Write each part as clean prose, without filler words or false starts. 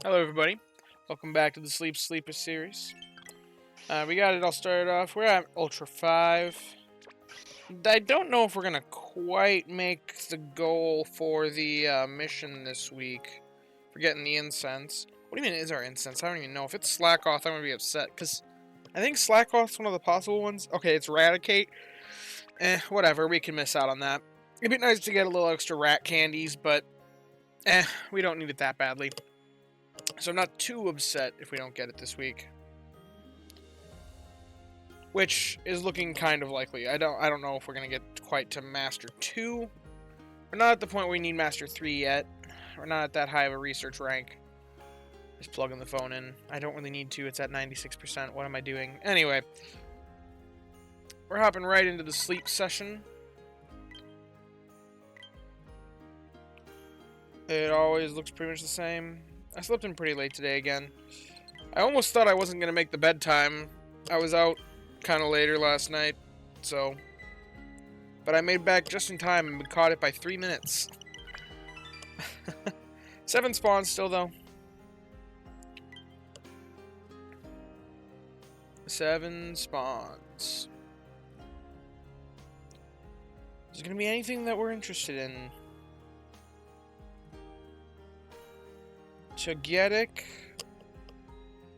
Hello, everybody. Welcome back to the Sleep Sleeper series. We got it all started off. We're at Ultra 5. I don't know if we're going to quite make the goal for the mission this week for getting the incense. What do you mean is our incense? I don't even know. If it's Slackoth, I'm going to be upset, because I think Slackoth's one of the possible ones. Okay, it's Raticate. Whatever. We can miss out on that. It'd be nice to get a little extra rat candies, but we don't need it that badly. So I'm not too upset if we don't get it this week. Which is looking kind of likely. I don't know if we're gonna get quite to Master 2. We're not at the point where we need Master 3 yet. We're not at that high of a research rank. Just plugging the phone in. I don't really need to, it's at 96%. What am I doing? Anyway. We're hopping right into the sleep session. It always looks pretty much the same. I slept in pretty late today again. I almost thought I wasn't gonna make the bedtime. I was out kind of later last night, so... But I made back just in time and caught it by 3 minutes. 7 spawns still, though. 7 spawns. Is there going to be anything that we're interested in? Togetic.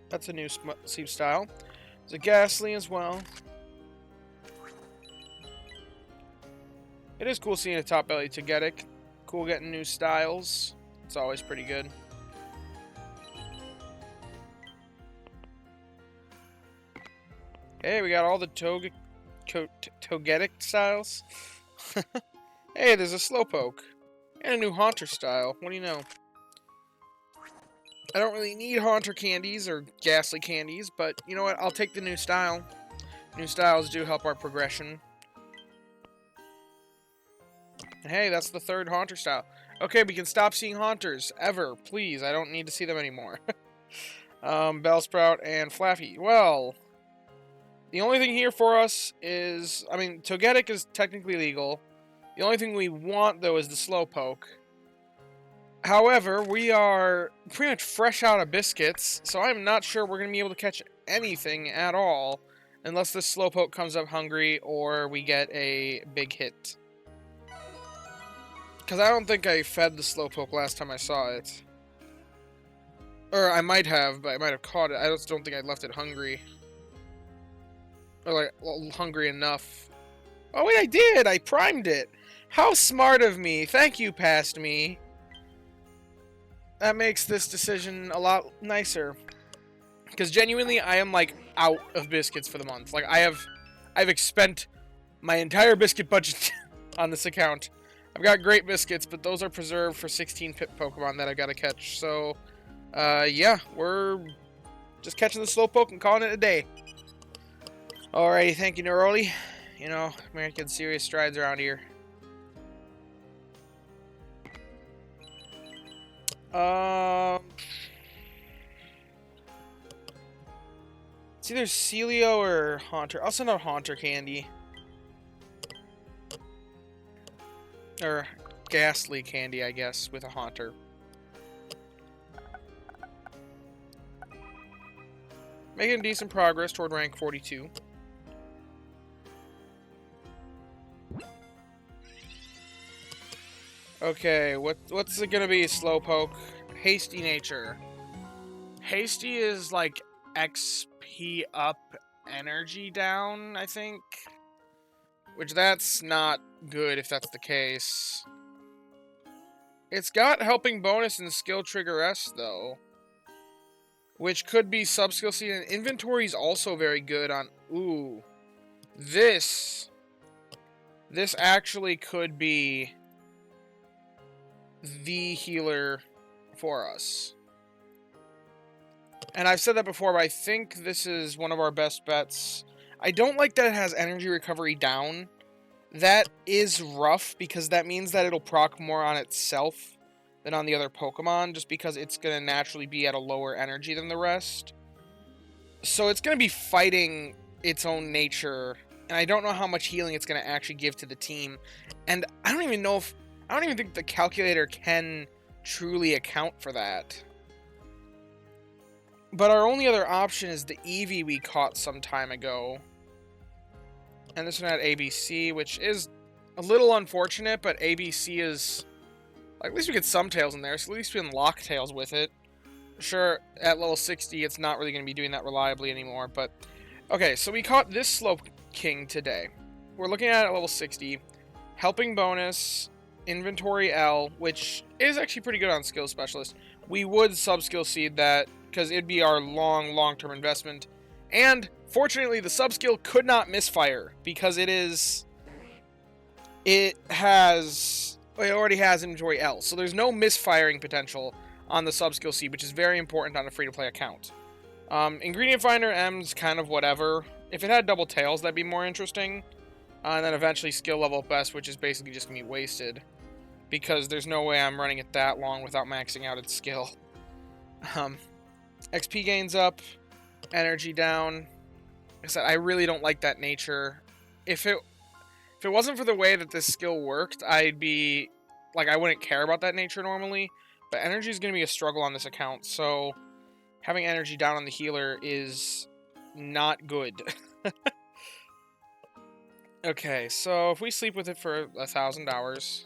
That's a new sleep style. There's a Ghastly as well. It is cool seeing a top belly Togetic. Cool getting new styles. It's always pretty good. Hey, we got all the Togetic styles. Hey, there's a Slowpoke. And a new Haunter style. What do you know? I don't really need Haunter candies or Ghastly candies, but you know what? I'll take the new style. New styles do help our progression. Hey, that's the 3rd Haunter style. Okay, we can stop seeing Haunters. Ever. Please, I don't need to see them anymore. Bellsprout and Flaffy. Well, the only thing here for us is... I mean, Togetic is technically legal. The only thing we want, though, is the Slowpoke. However, we are pretty much fresh out of biscuits, so I'm not sure we're going to be able to catch anything at all unless this Slowpoke comes up hungry or we get a big hit. Because I don't think I fed the Slowpoke last time I saw it. Or I might have, but I might have caught it. I just don't think I left it hungry. Or, like, well, hungry enough. Oh, wait, I did! I primed it! How smart of me! Thank you, Past Me! That makes this decision a lot nicer. Because genuinely, I am, like, out of biscuits for the month. Like, I've expent my entire biscuit budget on this account. I've got great biscuits, but those are preserved for 16 pit Pokemon that I've got to catch. So, yeah, we're just catching the Slowpoke and calling it a day. Alrighty, thank you, Neroli. You know, making serious strides around here. It's either Celio or Haunter. I'll send out Haunter candy. Or Ghastly candy, I guess, with a Haunter. Making decent progress toward rank 42. Okay, what's it gonna be, Slowpoke? Hasty nature. Hasty is like XP up, energy down, I think. Which that's not good if that's the case. It's got helping bonus and skill trigger S though. Which could be sub-skill seed, and inventory is also very good on... Ooh. This actually could be the healer for us. And I've said that before, but I think this is one of our best bets. I don't like that it has energy recovery down. That is rough, because that means that it'll proc more on itself than on the other Pokemon, just because it's going to naturally be at a lower energy than the rest. So it's going to be fighting its own nature, and I don't know how much healing it's going to actually give to the team. And I don't even think the calculator can truly account for that. But our only other option is the Eevee we caught some time ago. And this one had ABC, which is a little unfortunate, but ABC is... Like, at least we get some tails in there, so at least we unlock tails with it. Sure, at level 60, it's not really going to be doing that reliably anymore, but... Okay, so we caught this Slowking today. We're looking at it at level 60. Helping bonus, Inventory L, which is actually pretty good on Skill Specialist. We would sub-skill seed that, because it'd be our long-term investment. And, fortunately, the sub-skill could not misfire, because it already has Inventory L, so there's no misfiring potential on the sub-skill seed, which is very important on a free-to-play account. Ingredient Finder M's kind of whatever. If it had double tails, that'd be more interesting. And then eventually skill level best, which is basically just going to be wasted. Because there's no way I'm running it that long without maxing out its skill. XP gains up. Energy down. Like I said, I really don't like that nature. If it wasn't for the way that this skill worked, I'd be... Like, I wouldn't care about that nature normally. But energy is going to be a struggle on this account, so... Having energy down on the healer is not good. Okay, so if we sleep with it for 1,000 hours,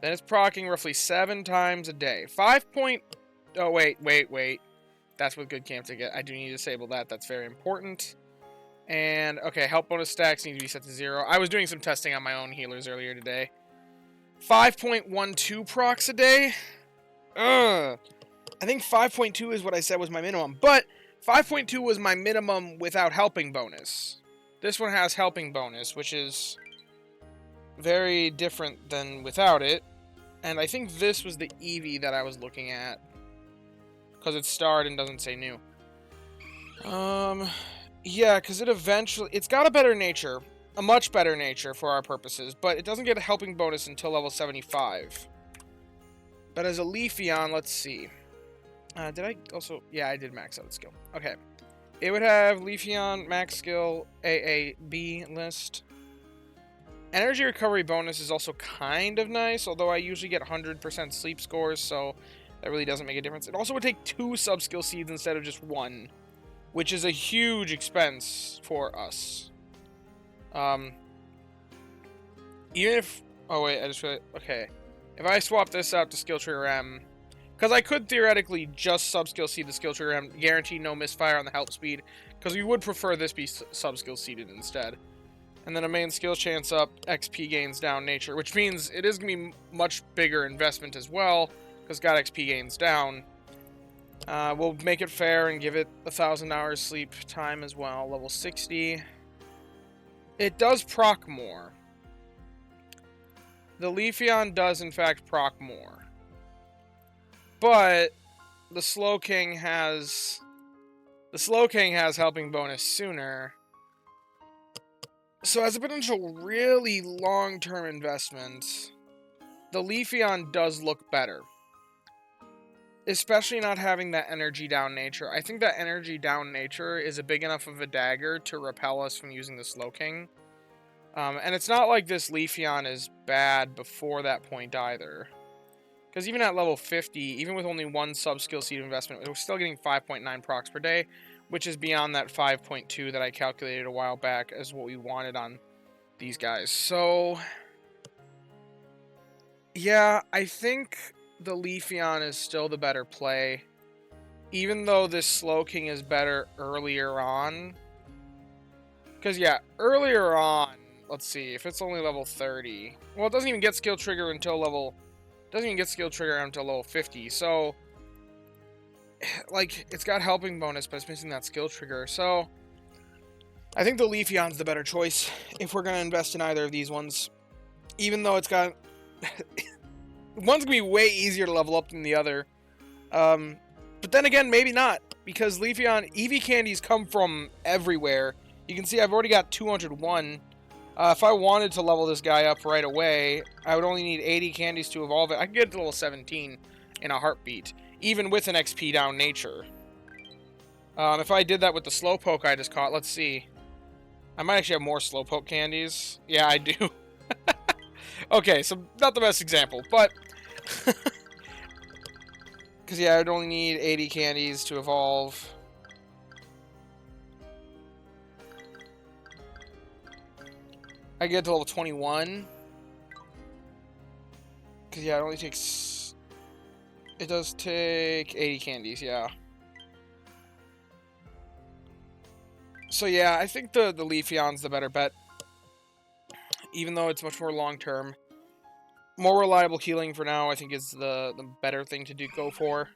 then it's proccing roughly 7 times a day. Oh, wait. That's with good camp ticket. I do need to disable that. That's very important. And, okay, health bonus stacks need to be set to 0. I was doing some testing on my own healers earlier today. 5.12 procs a day? Ugh. I think 5.2 is what I said was my minimum, but 5.2 was my minimum without helping bonus. This one has helping bonus, which is very different than without it. And I think this was the Eevee that I was looking at, because it's starred and doesn't say new. Yeah, because it's got a better nature, a much better nature for our purposes, but it doesn't get a helping bonus until level 75. But as a Leafeon, let's see. Did I also... Yeah, I did max out the skill. Okay. It would have Leafeon, max skill, AAB list. Energy recovery bonus is also kind of nice, although I usually get 100% sleep scores, so that really doesn't make a difference. It also would take 2 sub-skill seeds instead of just 1, which is a huge expense for us. Even if... Oh, wait, I just realized... Okay. If I swap this out to Skill Trigger M... Because I could theoretically just sub-skill seed the Skill Trigger M, guarantee no misfire on the help speed, because we would prefer this be sub-skill seeded instead. And then a main skill chance up, XP gains down nature, which means it is going to be much bigger investment as well, because got XP gains down. We'll make it fair and give it 1,000 hours sleep time as well, level 60. It does proc more. The Leafeon does in fact proc more. But the Slowking has helping bonus sooner. So as a potential really long-term investment, the Leafeon does look better. Especially not having that energy down nature. I think that energy down nature is a big enough of a dagger to repel us from using the Slowking. And it's not like this Leafeon is bad before that point either. Because even at level 50, even with only 1 sub-skill seed investment, we're still getting 5.9 procs per day, which is beyond that 5.2 that I calculated a while back as what we wanted on these guys. So, yeah, I think the Leafeon is still the better play, even though this Slowking is better earlier on. Because, yeah, earlier on, let's see, if it's only level 30, well, it doesn't even get skill trigger until level... Doesn't even get skill trigger until level 50, so... Like, it's got helping bonus, but it's missing that skill trigger, so... I think the Leafeon's the better choice if we're going to invest in either of these ones. Even though it's got... One's going to be way easier to level up than the other. But then again, maybe not. Because Leafeon, Eevee candies come from everywhere. You can see I've already got 201. If I wanted to level this guy up right away, I would only need 80 candies to evolve it. I could get it to level 17 in a heartbeat, even with an XP down nature. If I did that with the Slowpoke I just caught, let's see. I might actually have more Slowpoke candies. Yeah, I do. Okay, so not the best example, but... Because, yeah, I'd only need 80 candies to evolve. I get to level 21. Because, yeah, it only takes... It does take 80 candies, yeah. So, yeah, I think the Leafeon's the better bet. Even though it's much more long-term. More reliable healing for now, I think, is the better thing to go for.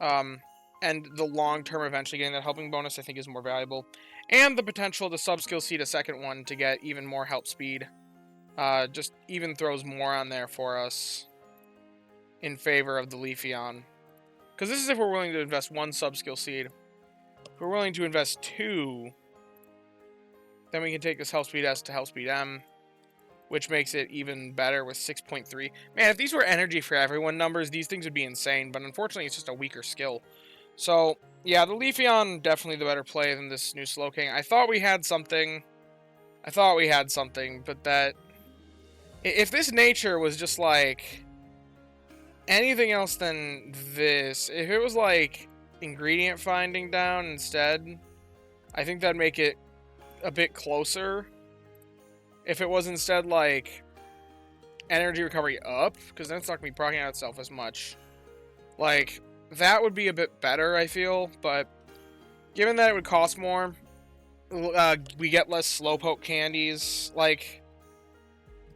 And the long-term eventually getting that helping bonus, I think, is more valuable. And the potential to sub-skill seed a second one to get even more help speed. Just even throws more on there for us in favor of the Leafeon. Because this is if we're willing to invest 1 sub-skill seed. If we're willing to invest 2, then we can take this Health Speed S to Health Speed M, which makes it even better with 6.3. Man, if these were energy for everyone numbers, these things would be insane, but unfortunately it's just a weaker skill. So, yeah, the Leafeon, definitely the better play than this new Slowking. I thought we had something, but that... If this nature was just, like, anything else than this, if it was, like, ingredient finding down instead, I think that'd make it a bit closer. If it was instead, like, energy recovery up, because then it's not going to be proccing out itself as much. Like, that would be a bit better, I feel, but given that it would cost more, we get less Slowpoke candies, like,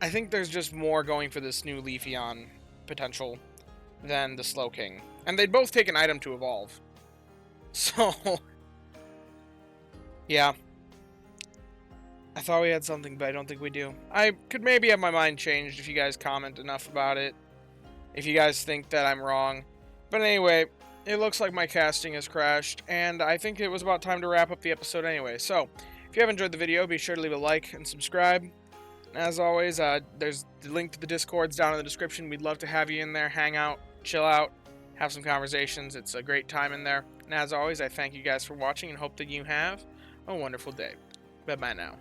I think there's just more going for this new Leafeon potential than the Slowking. And they'd both take an item to evolve. So, yeah. I thought we had something, but I don't think we do. I could maybe have my mind changed if you guys comment enough about it. If you guys think that I'm wrong. But anyway, it looks like my casting has crashed, and I think it was about time to wrap up the episode anyway. So, if you have enjoyed the video, be sure to leave a like and subscribe. And as always, there's the link to the Discords down in the description. We'd love to have you in there, hang out, chill out, have some conversations. It's a great time in there. And as always, I thank you guys for watching and hope that you have a wonderful day. Bye-bye now.